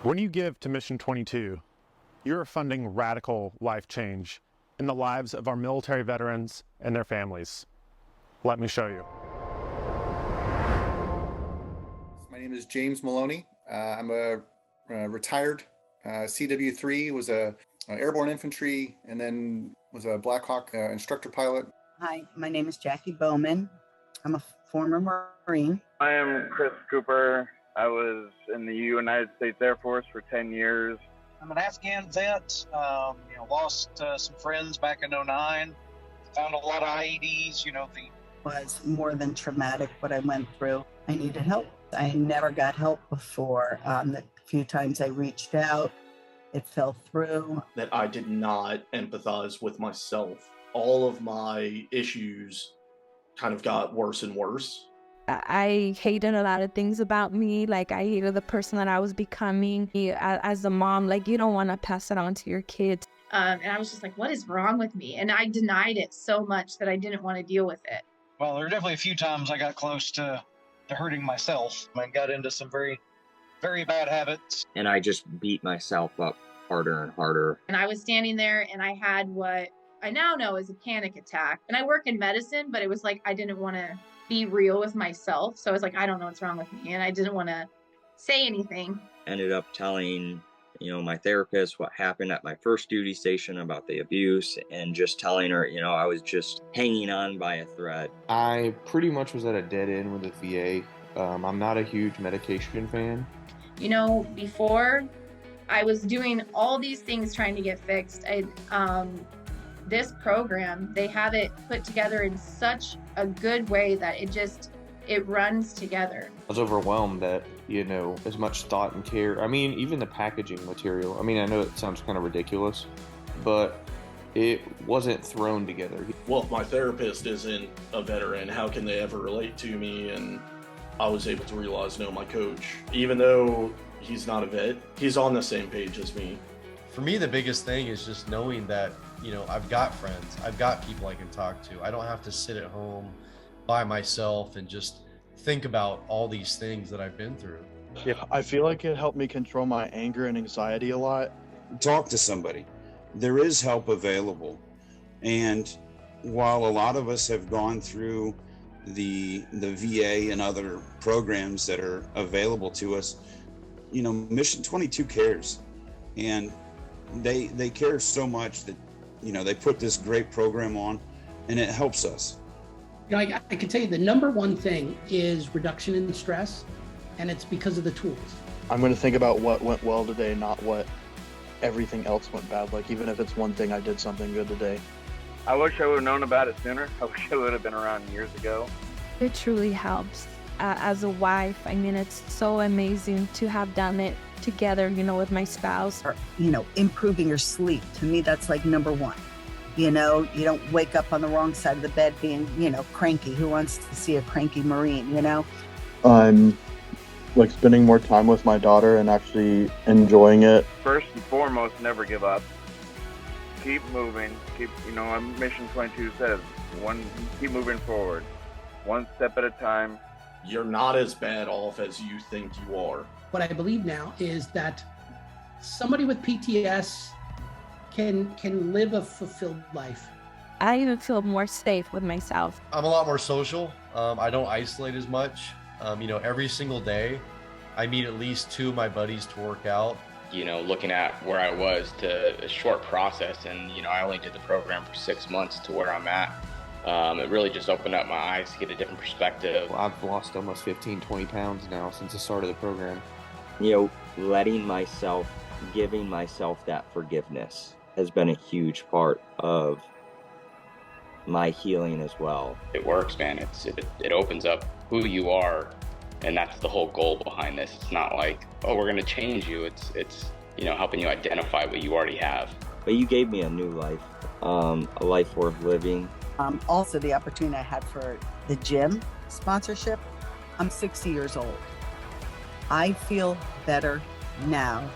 When you give to Mission 22, you're funding radical life change in the lives of our military veterans and their families. Let me show you. My name is James Maloney. I'm a retired CW3, was a airborne infantry, and then was a Black Hawk instructor pilot. Hi, my name is Jackie Bowman. I'm a former Marine. I am Chris Cooper. I was in the United States Air Force for 10 years. I'm an Afghan vet. Lost some friends back in '09. Found a lot of IEDs. It was more than traumatic what I went through. I needed help. I never got help before. The few times I reached out, it fell through. That I did not empathize with myself. All of my issues kind of got worse and worse. I hated a lot of things about me. Like, I hated the person that I was becoming. As a mom, you don't want to pass it on to your kids. And I was just like, what is wrong with me? And I denied it so much that I didn't want to deal with it. Well, there were definitely a few times I got close to hurting myself. I got into some very, very bad habits. And I just beat myself up harder and harder. And I was standing there and I had what I now know is a panic attack. And I work in medicine, but it was like I didn't want to be real with myself. So I was like, I don't know what's wrong with me. And I didn't want to say anything. Ended up telling, my therapist what happened at my first duty station about the abuse, and just telling her, I was just hanging on by a thread. I pretty much was at a dead end with the VA. I'm not a huge medication fan. Before I was doing all these things trying to get fixed. This program, they have it put together in such a good way that it runs together. I was overwhelmed that, as much thought and care. Even the packaging material. I know it sounds kind of ridiculous, but it wasn't thrown together. Well, if my therapist isn't a veteran, how can they ever relate to me? And I was able to realize, no, my coach, even though he's not a vet, he's on the same page as me. For me, the biggest thing is just knowing that, I've got friends, I've got people I can talk to. I don't have to sit at home by myself and just think about all these things that I've been through. Yeah, I feel like it helped me control my anger and anxiety a lot. Talk to somebody. There is help available. And while a lot of us have gone through the VA and other programs that are available to us, Mission 22 cares. And they care so much that, they put this great program on, and it helps us. I can tell you the number one thing is reduction in stress, and it's because of the tools. I'm going to think about what went well today, not what everything else went bad. Even if it's one thing, I did something good today. I wish I would have known about it sooner. I wish I would have been around years ago. It truly helps. As a wife, it's so amazing to have done it together, with my spouse. Improving your sleep. To me, that's number one. You don't wake up on the wrong side of the bed being, cranky. Who wants to see a cranky Marine, I'm spending more time with my daughter and actually enjoying it. First and foremost, never give up. Keep moving. Mission 22 says, keep moving forward. One step at a time. You're not as bad off as you think you are. What I believe now is that somebody with PTS can live a fulfilled life. I even feel more safe with myself. I'm a lot more social. I don't isolate as much. Every single day, I meet at least 2 of my buddies to work out. Looking at where I was to a short process, and, I only did the program for 6 months to where I'm at. It really just opened up my eyes to get a different perspective. Well, I've lost almost 15, 20 pounds now since the start of the program. Letting myself, giving myself that forgiveness has been a huge part of my healing as well. It works, man. It opens up who you are, and that's the whole goal behind this. It's not like, we're going to change you. It's helping you identify what you already have. But you gave me a new life, a life worth living. Also, the opportunity I had for the gym sponsorship. I'm 60 years old. I feel better now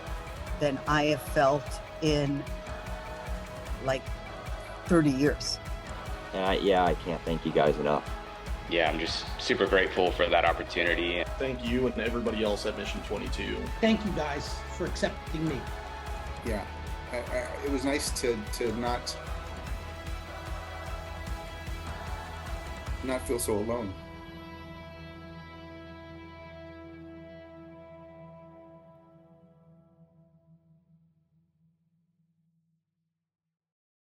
than I have felt in 30 years. I can't thank you guys enough. yeah, I'm just super grateful for that opportunity. Thank you and everybody else at Mission 22. Thank you guys for accepting me. Yeah, it was nice to not feel so alone.